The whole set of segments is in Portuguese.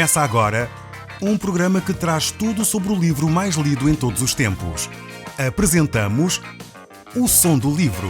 Começa agora um programa que traz tudo sobre o livro mais lido em todos os tempos. Apresentamos O Som do Livro.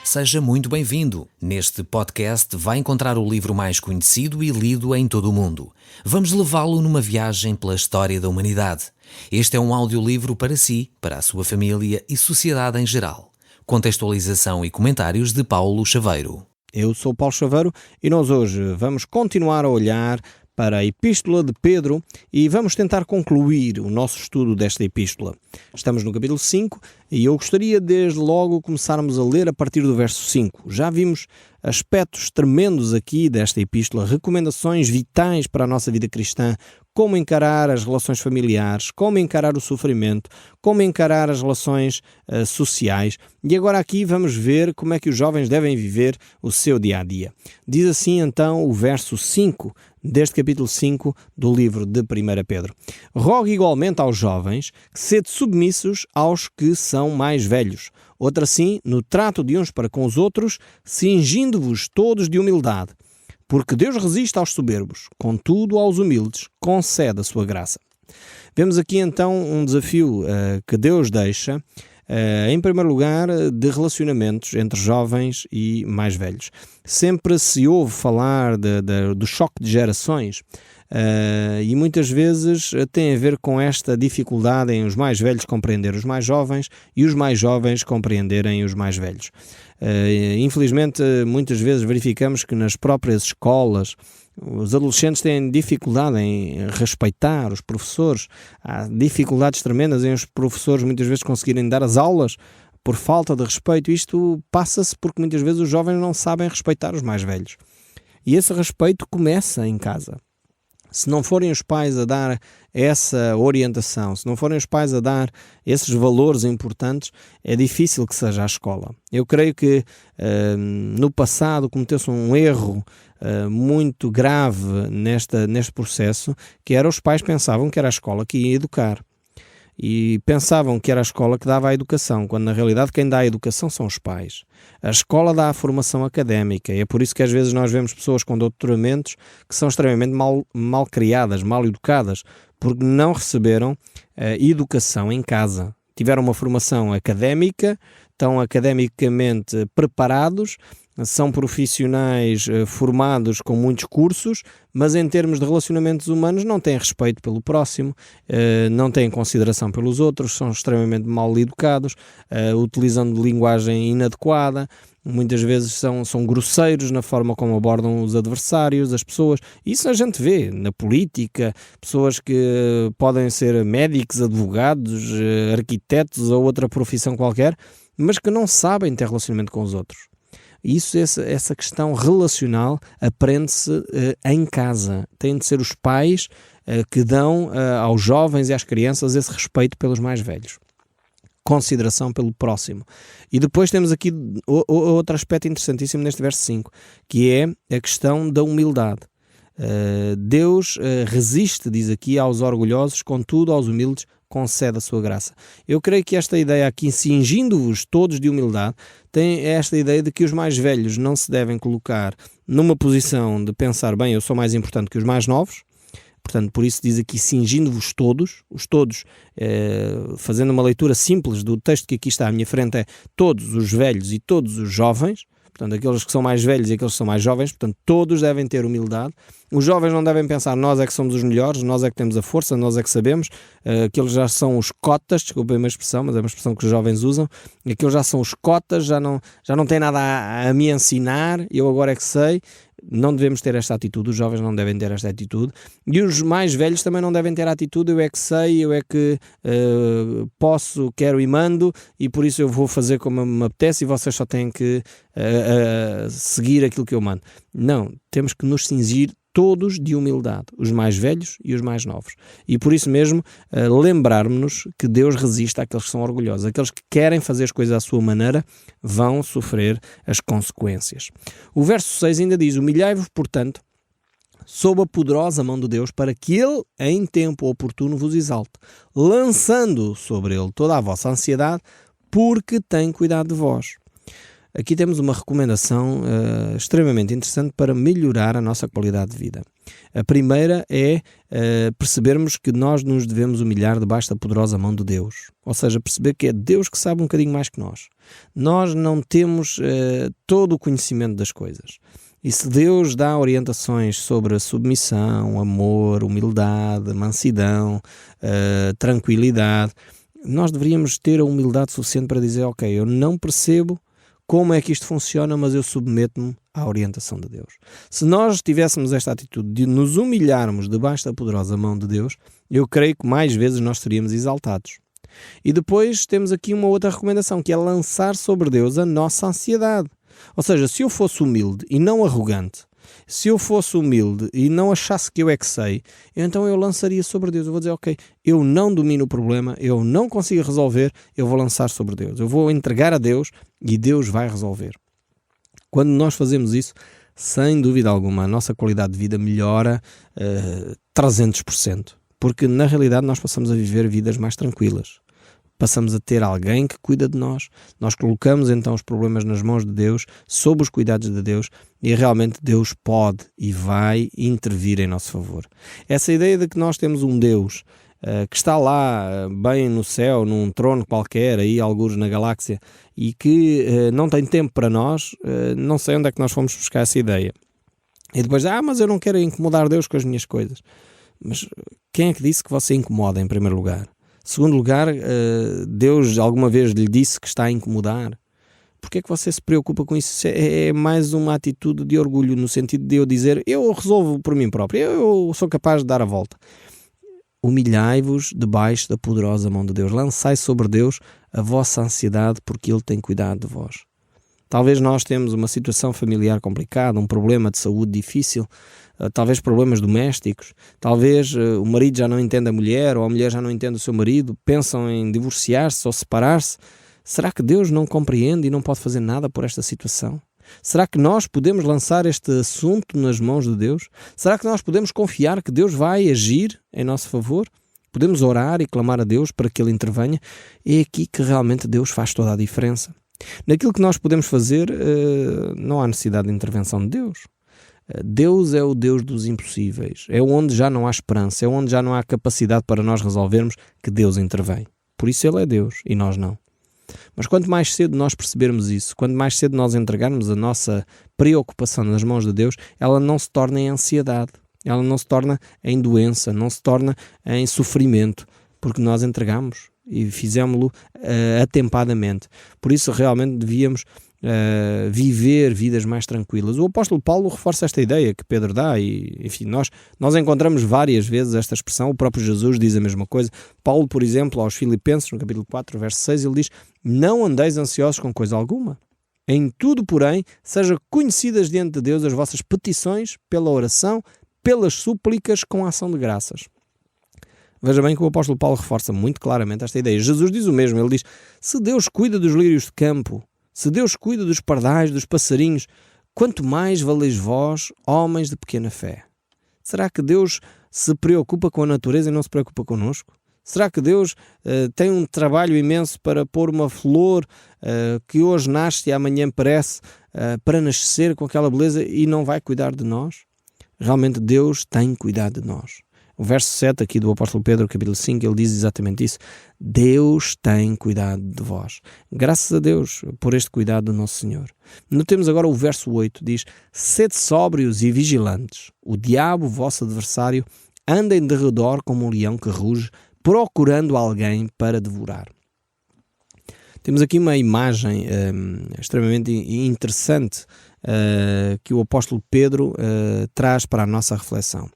Seja muito bem-vindo. Neste podcast vai encontrar o livro mais conhecido e lido em todo o mundo. Vamos levá-lo numa viagem pela história da humanidade. Este é um audiolivro para si, para a sua família e sociedade em geral. Contextualização e comentários de Paulo Chaveiro. Eu sou Paulo Chaveiro e nós hoje vamos continuar a olhar para a Epístola de Pedro e vamos tentar concluir o nosso estudo desta Epístola. Estamos no capítulo 5 e eu gostaria desde logo começarmos a ler a partir do verso 5. Já vimos aspectos tremendos aqui desta Epístola, recomendações vitais para a nossa vida cristã, como encarar as relações familiares, como encarar o sofrimento, como encarar as relações sociais. E agora aqui vamos ver como é que os jovens devem viver o seu dia-a-dia. Diz assim então o verso 5 deste capítulo 5 do livro de 1 Pedro. Rogo igualmente aos jovens que sede submissos aos que são mais velhos. Outra assim, no trato de uns para com os outros, cingindo-vos todos de humildade. Porque Deus resiste aos soberbos, contudo aos humildes concede a sua graça. Vemos aqui então um desafio que Deus deixa, em primeiro lugar, de relacionamentos entre jovens e mais velhos. Sempre se ouve falar do choque de gerações e muitas vezes tem a ver com esta dificuldade em os mais velhos compreender os mais jovens e os mais jovens compreenderem os mais velhos. Infelizmente, muitas vezes verificamos que nas próprias escolas os adolescentes têm dificuldade em respeitar os professores. Há dificuldades tremendas em os professores muitas vezes conseguirem dar as aulas por falta de respeito. Isto passa-se porque muitas vezes os jovens não sabem respeitar os mais velhos. E esse respeito começa em casa. Se não forem os pais a dar essa orientação, se não forem os pais a dar esses valores importantes, é difícil que seja a escola. Eu creio que no passado cometeu-se um erro muito grave neste processo, que era os pais pensavam que era a escola que ia educar. E pensavam que era a escola que dava a educação, quando na realidade quem dá a educação são os pais. A escola dá a formação académica e é por isso que às vezes nós vemos pessoas com doutoramentos que são extremamente mal criadas, mal educadas, porque não receberam educação em casa. Tiveram uma formação académica, estão academicamente preparados, são profissionais formados com muitos cursos, mas em termos de relacionamentos humanos não têm respeito pelo próximo, não têm consideração pelos outros, são extremamente mal educados, utilizando linguagem inadequada, muitas vezes são grosseiros na forma como abordam os adversários, as pessoas. Isso a gente vê na política, pessoas que podem ser médicos, advogados, arquitetos ou outra profissão qualquer, mas que não sabem ter relacionamento com os outros. Essa questão relacional aprende-se em casa. Tem de ser os pais que dão aos jovens e às crianças esse respeito pelos mais velhos. Consideração pelo próximo. E depois temos aqui outro aspecto interessantíssimo neste verso 5, que é a questão da humildade. Deus resiste, diz aqui, aos orgulhosos, contudo aos humildes concede a sua graça. Eu creio que esta ideia aqui, cingindo-vos todos de humildade, tem esta ideia de que os mais velhos não se devem colocar numa posição de pensar, bem, eu sou mais importante que os mais novos. Portanto, por isso diz aqui, cingindo-vos todos, os todos, fazendo uma leitura simples do texto que aqui está à minha frente, é todos os velhos e todos os jovens. Portanto, aqueles que são mais velhos e aqueles que são mais jovens, portanto, todos devem ter humildade. Os jovens não devem pensar, nós é que somos os melhores, nós é que temos a força, nós é que sabemos. Aqueles já são os cotas, desculpem a expressão, mas é uma expressão que os jovens usam. Aqueles já são os cotas, já não têm nada a me ensinar, eu agora é que sei. Não devemos ter esta atitude, os jovens não devem ter esta atitude. E os mais velhos também não devem ter a atitude, eu é que sei, eu é que posso, quero e mando, e por isso eu vou fazer como me apetece e vocês só têm que seguir aquilo que eu mando. Não, temos que nos cingir todos de humildade, os mais velhos e os mais novos. E por isso mesmo, lembrarmos-nos que Deus resiste àqueles que são orgulhosos. Aqueles que querem fazer as coisas à sua maneira vão sofrer as consequências. O verso 6 ainda diz, humilhai-vos, portanto, sob a poderosa mão de Deus, para que Ele, em tempo oportuno, vos exalte, lançando sobre Ele toda a vossa ansiedade, porque tem cuidado de vós. aqui temos uma recomendação extremamente interessante para melhorar a nossa qualidade de vida. A primeira é percebermos que nós nos devemos humilhar debaixo da poderosa mão de Deus. Ou seja, perceber que é Deus que sabe um bocadinho mais que nós. Nós não temos todo o conhecimento das coisas. E se Deus dá orientações sobre a submissão, amor, humildade, mansidão, tranquilidade, nós deveríamos ter a humildade suficiente para dizer, ok, eu não percebo como é que isto funciona, mas eu submeto-me à orientação de Deus. Se nós tivéssemos esta atitude de nos humilharmos debaixo da poderosa mão de Deus, eu creio que mais vezes nós seríamos exaltados. E depois temos aqui uma outra recomendação, que é lançar sobre Deus a nossa ansiedade. Ou seja, se eu fosse humilde e não arrogante, se eu fosse humilde e não achasse que eu é que sei, então eu lançaria sobre Deus. Eu vou dizer, ok, eu não domino o problema, eu não consigo resolver, eu vou lançar sobre Deus. Eu vou entregar a Deus e Deus vai resolver. Quando nós fazemos isso, sem dúvida alguma, a nossa qualidade de vida melhora 300%. Porque na realidade nós passamos a viver vidas mais tranquilas. Passamos a ter alguém que cuida de nós, nós colocamos então os problemas nas mãos de Deus, sob os cuidados de Deus, e realmente Deus pode e vai intervir em nosso favor. Essa ideia de que nós temos um Deus que está lá bem no céu, num trono qualquer, aí algures na galáxia, e que não tem tempo para nós, não sei onde é que nós fomos buscar essa ideia. E depois, mas eu não quero incomodar Deus com as minhas coisas. Mas quem é que disse que você incomoda em primeiro lugar? Segundo lugar, Deus alguma vez lhe disse que está a incomodar? Porquê é que você se preocupa com isso? É mais uma atitude de orgulho, no sentido de eu dizer, eu resolvo por mim próprio, eu sou capaz de dar a volta. Humilhai-vos debaixo da poderosa mão de Deus. Lançai sobre Deus a vossa ansiedade, porque Ele tem cuidado de vós. Talvez nós temos uma situação familiar complicada, um problema de saúde difícil, talvez problemas domésticos, talvez o marido já não entende a mulher ou a mulher já não entende o seu marido, pensam em divorciar-se ou separar-se. Será que Deus não compreende e não pode fazer nada por esta situação? Será que nós podemos lançar este assunto nas mãos de Deus? Será que nós podemos confiar que Deus vai agir em nosso favor? Podemos orar e clamar a Deus para que Ele intervenha? É aqui que realmente Deus faz toda a diferença. Naquilo que nós podemos fazer, não há necessidade de intervenção de Deus. Deus é o Deus dos impossíveis. É onde já não há esperança, é onde já não há capacidade para nós resolvermos que Deus intervém. Por isso Ele é Deus e nós não. Mas quanto mais cedo nós percebermos isso, quanto mais cedo nós entregarmos a nossa preocupação nas mãos de Deus, ela não se torna em ansiedade, ela não se torna em doença, não se torna em sofrimento, porque nós entregamos e fizemos-lo atempadamente. Por isso realmente devíamos viver vidas mais tranquilas. O apóstolo Paulo reforça esta ideia que Pedro dá e, enfim, nós encontramos várias vezes esta expressão. O próprio Jesus diz a mesma coisa. Paulo, por exemplo, aos Filipenses, no capítulo 4, verso 6, ele diz: não andeis ansiosos com coisa alguma. Em tudo, porém, sejam conhecidas diante de Deus as vossas petições pela oração, pelas súplicas com ação de graças. Veja bem que o apóstolo Paulo reforça muito claramente esta ideia. Jesus diz o mesmo. Ele diz: se Deus cuida dos lírios de campo, se Deus cuida dos pardais, dos passarinhos, quanto mais valeis vós, homens de pequena fé. Será que Deus se preocupa com a natureza e não se preocupa connosco? Será que Deus tem um trabalho imenso para pôr uma flor que hoje nasce e amanhã parece para nascer com aquela beleza e não vai cuidar de nós? Realmente Deus tem cuidado de nós. O verso 7 aqui do apóstolo Pedro, capítulo 5, ele diz exatamente isso. Deus tem cuidado de vós. Graças a Deus por este cuidado do nosso Senhor. Notemos agora o verso 8, diz: sede sóbrios e vigilantes. O diabo, vosso adversário, anda em derredor como um leão que ruge, procurando alguém para devorar. Temos aqui uma imagem extremamente interessante que o apóstolo Pedro traz para a nossa reflexão.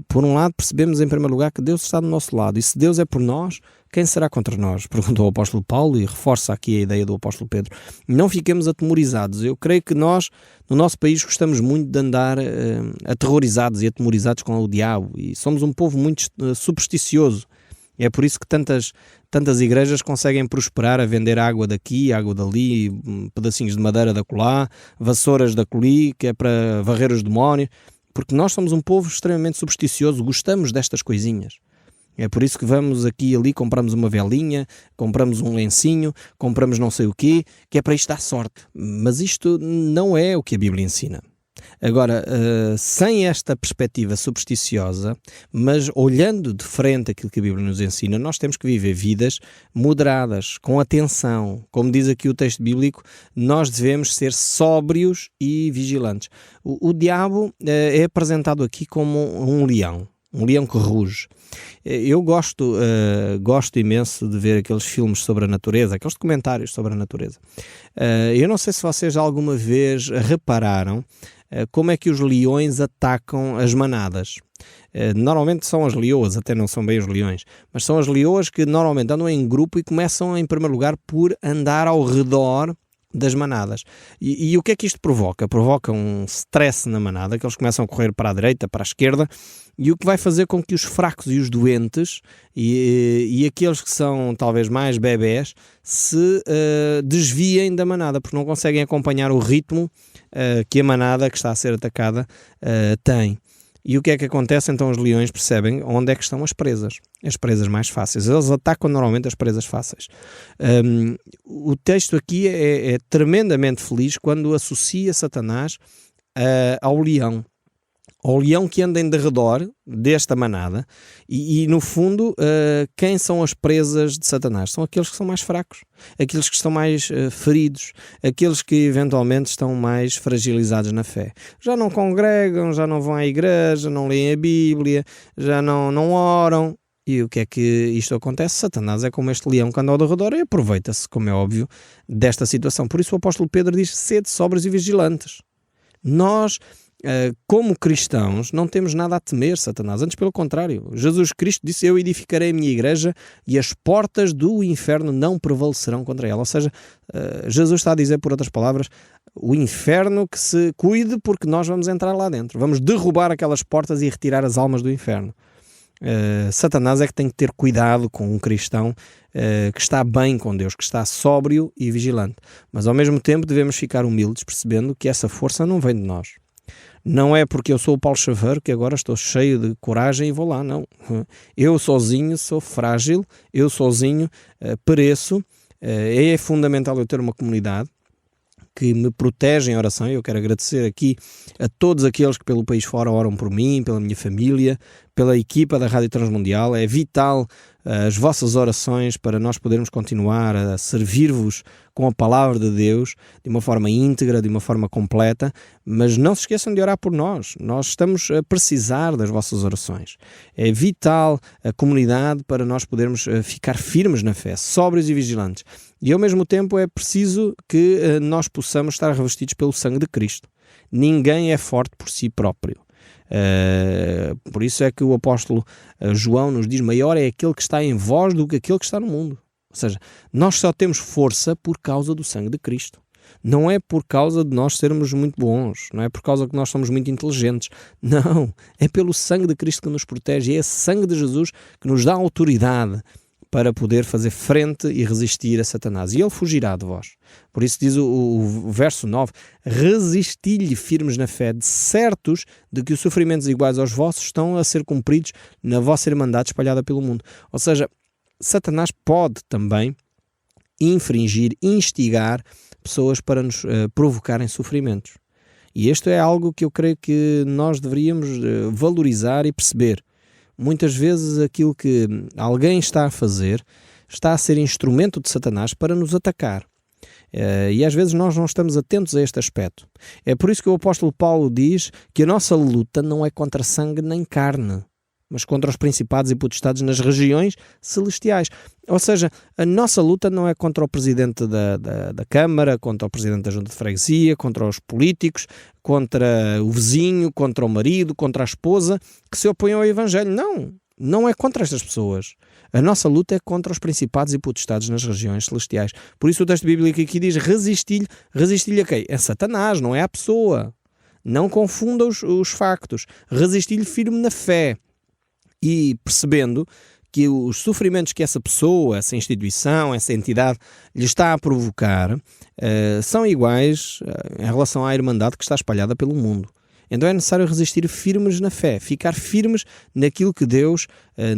Por um lado, percebemos em primeiro lugar que Deus está do nosso lado, e se Deus é por nós, quem será contra nós? Perguntou o apóstolo Paulo, e reforça aqui a ideia do apóstolo Pedro. Não fiquemos atemorizados. Eu creio que nós, no nosso país, gostamos muito de andar aterrorizados e atemorizados com o diabo, e somos um povo muito supersticioso. É por isso que tantas igrejas conseguem prosperar a vender água daqui, água dali, pedacinhos de madeira da colá, vassouras da coli, que é para varrer os demónios, porque nós somos um povo extremamente supersticioso, gostamos destas coisinhas. É por isso que vamos aqui e ali, compramos uma velinha, compramos um lencinho, compramos não sei o quê, que é para isto dar sorte. Mas isto não é o que a Bíblia ensina. Agora, sem esta perspectiva supersticiosa, mas olhando de frente aquilo que a Bíblia nos ensina, nós temos que viver vidas moderadas, com atenção. Como diz aqui o texto bíblico, nós devemos ser sóbrios e vigilantes. O diabo é apresentado aqui como um leão que ruge. Eu gosto imenso de ver aqueles filmes sobre a natureza, aqueles documentários sobre a natureza. Eu não sei se vocês alguma vez repararam como é que os leões atacam as manadas. Normalmente são as leoas, até não são bem os leões, mas são as leoas que normalmente andam em grupo e começam, em primeiro lugar, por andar ao redor das manadas. E o que é que isto provoca? Provoca um stress na manada, que eles começam a correr para a direita, para a esquerda, e o que vai fazer com que os fracos e os doentes e aqueles que são talvez mais bebés se desviem da manada, porque não conseguem acompanhar o ritmo que a manada que está a ser atacada tem. E o que é que acontece? Então os leões percebem onde é que estão as presas mais fáceis. Eles atacam normalmente as presas fáceis. O texto aqui é tremendamente feliz quando associa Satanás ao leão que anda em derredor desta manada e no fundo, quem são as presas de Satanás? São aqueles que são mais fracos, aqueles que estão mais feridos, aqueles que eventualmente estão mais fragilizados na fé. Já não congregam, já não vão à igreja, não leem a Bíblia, já não oram. E o que é que isto acontece? Satanás é como este leão que anda ao derredor e aproveita-se, como é óbvio, desta situação. Por isso o apóstolo Pedro diz: sede sóbrios e vigilantes. Nós, como cristãos, não temos nada a temer Satanás, antes pelo contrário. Jesus Cristo disse: eu edificarei a minha igreja e as portas do inferno não prevalecerão contra ela. Ou seja, Jesus está a dizer, por outras palavras, o inferno que se cuide, porque nós vamos entrar lá dentro, vamos derrubar aquelas portas e retirar as almas do inferno. Satanás é que tem que ter cuidado com um cristão que está bem com Deus, que está sóbrio e vigilante. Mas ao mesmo tempo devemos ficar humildes, percebendo que essa força não vem de nós. Não é porque eu sou o Paulo Chaveiro que agora estou cheio de coragem e vou lá, não. Eu sozinho sou frágil, eu sozinho pereço. É fundamental eu ter uma comunidade que me protege em oração. Eu quero agradecer aqui a todos aqueles que pelo país fora oram por mim, pela minha família, pela equipa da Rádio Transmundial. É vital as vossas orações para nós podermos continuar a servir-vos com a palavra de Deus de uma forma íntegra, de uma forma completa, mas não se esqueçam de orar por nós. Nós estamos a precisar das vossas orações. É vital a comunidade para nós podermos ficar firmes na fé, sóbrios e vigilantes. E ao mesmo tempo é preciso que nós possamos estar revestidos pelo sangue de Cristo. Ninguém é forte por si próprio. Por isso é que o apóstolo João nos diz: maior é aquele que está em vós do que aquele que está no mundo. Ou seja, nós só temos força por causa do sangue de Cristo. Não é por causa de nós sermos muito bons, não é por causa que nós somos muito inteligentes. Não, é pelo sangue de Cristo que nos protege. É esse sangue de Jesus que nos dá autoridade para poder fazer frente e resistir a Satanás. E ele fugirá de vós. Por isso diz o verso 9: resisti-lhe firmes na fé, de certos de que os sofrimentos iguais aos vossos estão a ser cumpridos na vossa irmandade espalhada pelo mundo. Ou seja, Satanás pode também instigar pessoas para nos provocarem sofrimentos. E isto é algo que eu creio que nós deveríamos valorizar e perceber. Muitas vezes aquilo que alguém está a fazer está a ser instrumento de Satanás para nos atacar. E às vezes nós não estamos atentos a este aspecto. É por isso que o apóstolo Paulo diz que a nossa luta não é contra sangue nem carne, mas contra os principados e potestades nas regiões celestiais. Ou seja, a nossa luta não é contra o presidente da Câmara, contra o presidente da Junta de Freguesia, contra os políticos, contra o vizinho, contra o marido, contra a esposa, que se opõem ao Evangelho. Não é contra estas pessoas. A nossa luta é contra os principados e potestades nas regiões celestiais. Por isso o texto bíblico aqui diz: resistir-lhe a quem? É Satanás, não é a pessoa. Não confunda os factos. Resistir-lhe firme na fé. E percebendo que os sofrimentos que essa pessoa, essa instituição, essa entidade lhe está a provocar são iguais em relação à irmandade que está espalhada pelo mundo. Então é necessário resistir firmes na fé, ficar firmes naquilo que Deus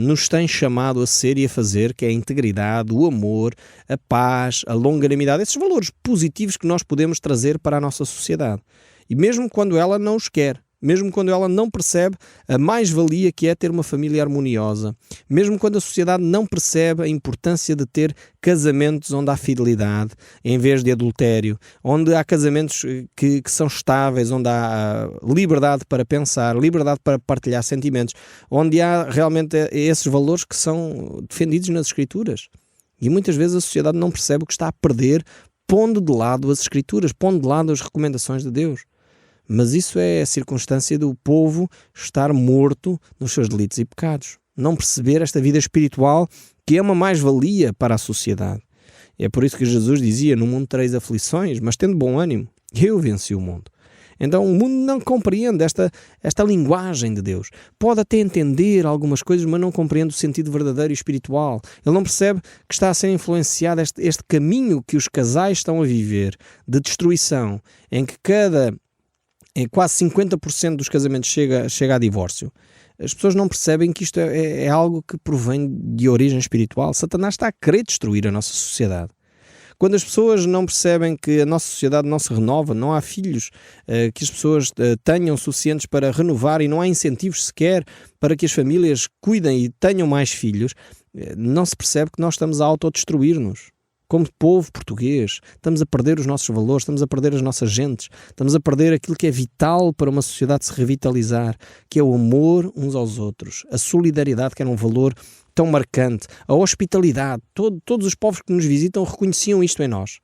nos tem chamado a ser e a fazer, que é a integridade, o amor, a paz, a longanimidade, esses valores positivos que nós podemos trazer para a nossa sociedade. E mesmo quando ela não os quer, mesmo quando ela não percebe a mais-valia que é ter uma família harmoniosa, mesmo quando a sociedade não percebe a importância de ter casamentos onde há fidelidade em vez de adultério, onde há casamentos que são estáveis, onde há liberdade para pensar, liberdade para partilhar sentimentos, onde há realmente esses valores que são defendidos nas Escrituras. E muitas vezes a sociedade não percebe o que está a perder pondo de lado as Escrituras, pondo de lado as recomendações de Deus. Mas isso é a circunstância do povo estar morto nos seus delitos e pecados. Não perceber esta vida espiritual que é uma mais-valia para a sociedade. É por isso que Jesus dizia, no mundo tereis aflições, mas tendo bom ânimo, eu venci o mundo. Então o mundo não compreende esta linguagem de Deus. Pode até entender algumas coisas, mas não compreende o sentido verdadeiro e espiritual. Ele não percebe que está a ser influenciado este caminho que os casais estão a viver, de destruição, em que quase 50% dos casamentos chega a divórcio. As pessoas não percebem que isto é algo que provém de origem espiritual. Satanás está a querer destruir a nossa sociedade. Quando as pessoas não percebem que a nossa sociedade não se renova, não há filhos que as pessoas tenham suficientes para renovar e não há incentivos sequer para que as famílias cuidem e tenham mais filhos, não se percebe que nós estamos a autodestruir-nos. Como povo português, estamos a perder os nossos valores, estamos a perder as nossas gentes, estamos a perder aquilo que é vital para uma sociedade se revitalizar, que é o amor uns aos outros, a solidariedade, que era um valor tão marcante, a hospitalidade. Todos os povos que nos visitam reconheciam isto em nós.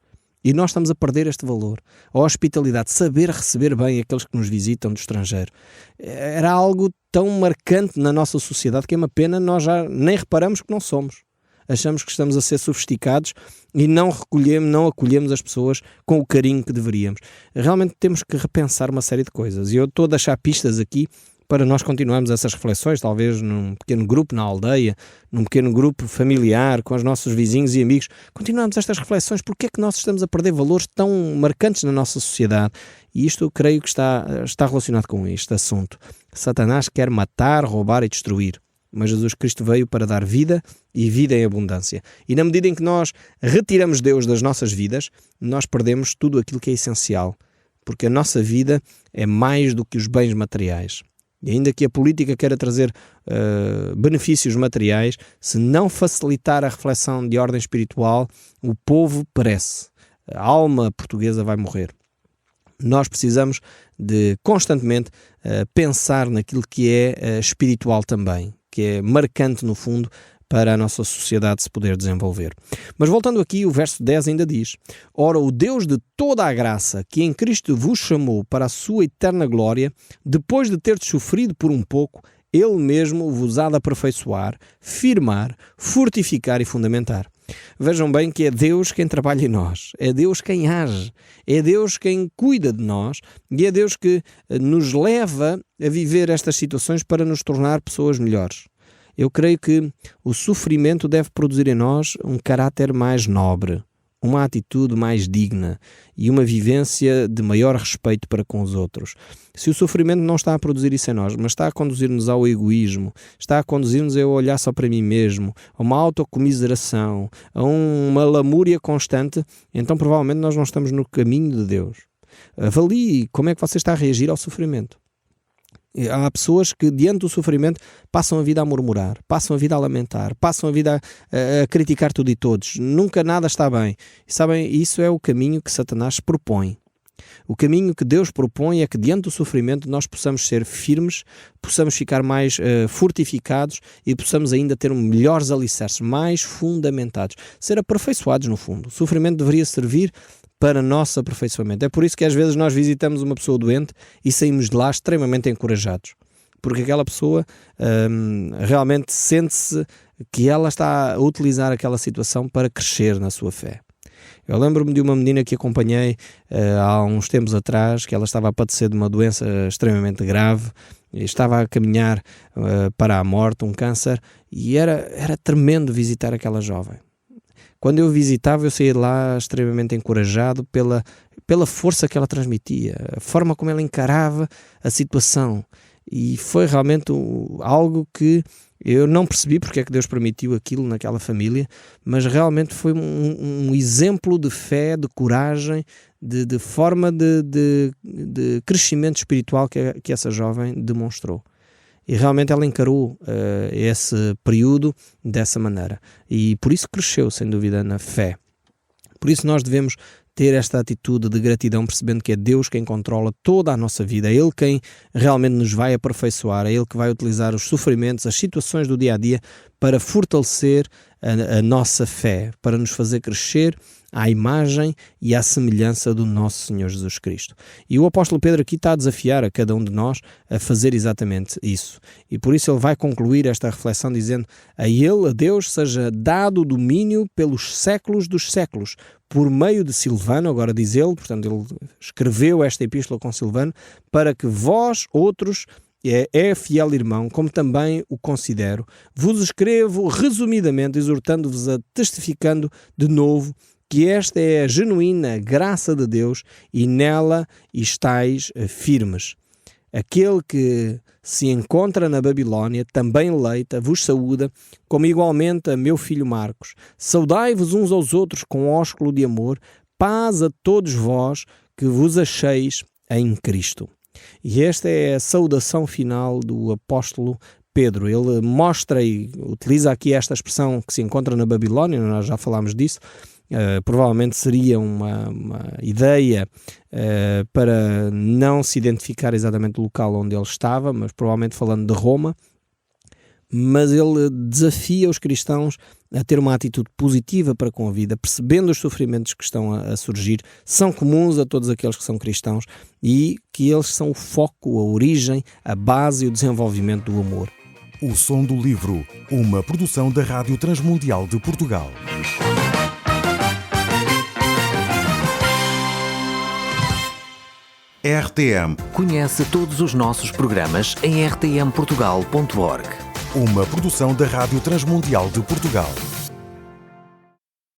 E nós estamos a perder este valor. A hospitalidade, saber receber bem aqueles que nos visitam do estrangeiro. Era algo tão marcante na nossa sociedade que é uma pena nós já nem reparamos que não somos. Achamos que estamos a ser sofisticados e não acolhemos as pessoas com o carinho que deveríamos. Realmente temos que repensar uma série de coisas. E eu estou a deixar pistas aqui para nós continuarmos essas reflexões, talvez num pequeno grupo na aldeia, num pequeno grupo familiar, com os nossos vizinhos e amigos. Continuamos estas reflexões. Porque é que nós estamos a perder valores tão marcantes na nossa sociedade? E isto eu creio que está relacionado com este assunto. Satanás quer matar, roubar e destruir. Mas Jesus Cristo veio para dar vida e vida em abundância. E na medida em que nós retiramos Deus das nossas vidas, nós perdemos tudo aquilo que é essencial. Porque a nossa vida é mais do que os bens materiais. E ainda que a política queira trazer benefícios materiais, se não facilitar a reflexão de ordem espiritual, o povo perece. A alma portuguesa vai morrer. Nós precisamos de constantemente pensar naquilo que é espiritual também, que é marcante no fundo para a nossa sociedade se poder desenvolver. Mas voltando aqui, o verso 10 ainda diz: Ora, o Deus de toda a graça, que em Cristo vos chamou para a sua eterna glória, depois de terdes sofrido por um pouco, Ele mesmo vos há de aperfeiçoar, firmar, fortificar e fundamentar. Vejam bem que é Deus quem trabalha em nós, é Deus quem age, é Deus quem cuida de nós e é Deus que nos leva a viver estas situações para nos tornar pessoas melhores. Eu creio que o sofrimento deve produzir em nós um caráter mais nobre, uma atitude mais digna e uma vivência de maior respeito para com os outros. Se o sofrimento não está a produzir isso em nós, mas está a conduzir-nos ao egoísmo, está a conduzir-nos a olhar só para mim mesmo, a uma autocomiseração, a uma lamúria constante, então provavelmente nós não estamos no caminho de Deus. Avalie como é que você está a reagir ao sofrimento. Há pessoas que diante do sofrimento passam a vida a murmurar, passam a vida a lamentar, passam a vida a criticar tudo e todos. Nunca nada está bem. E sabem, isso é o caminho que Satanás propõe. O caminho que Deus propõe é que diante do sofrimento nós possamos ser firmes, possamos ficar mais fortificados e possamos ainda ter melhores alicerces, mais fundamentados, ser aperfeiçoados no fundo. O sofrimento deveria servir para nosso aperfeiçoamento. É por isso que às vezes nós visitamos uma pessoa doente e saímos de lá extremamente encorajados. Porque aquela pessoa realmente sente-se que ela está a utilizar aquela situação para crescer na sua fé. Eu lembro-me de uma menina que acompanhei há uns tempos atrás, que ela estava a padecer de uma doença extremamente grave, e estava a caminhar para a morte, um câncer, e era tremendo visitar aquela jovem. Quando eu visitava, eu saía de lá extremamente encorajado pela força que ela transmitia, a forma como ela encarava a situação. E foi realmente algo que eu não percebi porque é que Deus permitiu aquilo naquela família, mas realmente foi um exemplo de fé, de coragem, de forma de crescimento espiritual que essa jovem demonstrou. E realmente ela encarou esse período dessa maneira. E por isso cresceu, sem dúvida, na fé. Por isso nós devemos ter esta atitude de gratidão, percebendo que é Deus quem controla toda a nossa vida, é Ele quem realmente nos vai aperfeiçoar, é Ele que vai utilizar os sofrimentos, as situações do dia-a-dia para fortalecer a nossa fé, para nos fazer crescer à imagem e à semelhança do nosso Senhor Jesus Cristo. E o apóstolo Pedro aqui está a desafiar a cada um de nós a fazer exatamente isso. E por isso ele vai concluir esta reflexão dizendo: a Ele, a Deus, seja dado o domínio pelos séculos dos séculos, por meio de Silvano, agora diz ele, portanto ele escreveu esta epístola com Silvano, para que vós, outros, é fiel irmão, como também o considero, vos escrevo resumidamente, exortando-vos a testificando de novo que esta é a genuína graça de Deus e nela estáis firmes. Aquele que se encontra na Babilónia, também leita, vos saúda, como igualmente a meu filho Marcos. Saudai-vos uns aos outros com ósculo de amor, paz a todos vós que vos acheis em Cristo. E esta é a saudação final do apóstolo Pedro. Ele mostra e utiliza aqui esta expressão que se encontra na Babilónia, nós já falámos disso. Provavelmente seria uma ideia para não se identificar exatamente o local onde ele estava, mas provavelmente falando de Roma. Mas ele desafia os cristãos a ter uma atitude positiva para com a vida, percebendo os sofrimentos que estão a surgir, são comuns a todos aqueles que são cristãos e que eles são o foco, a origem, a base e o desenvolvimento do amor. O Som do Livro, uma produção da Rádio Transmundial de Portugal. RTM. Conhece todos os nossos programas em rtmportugal.org. Uma produção da Rádio Transmundial de Portugal.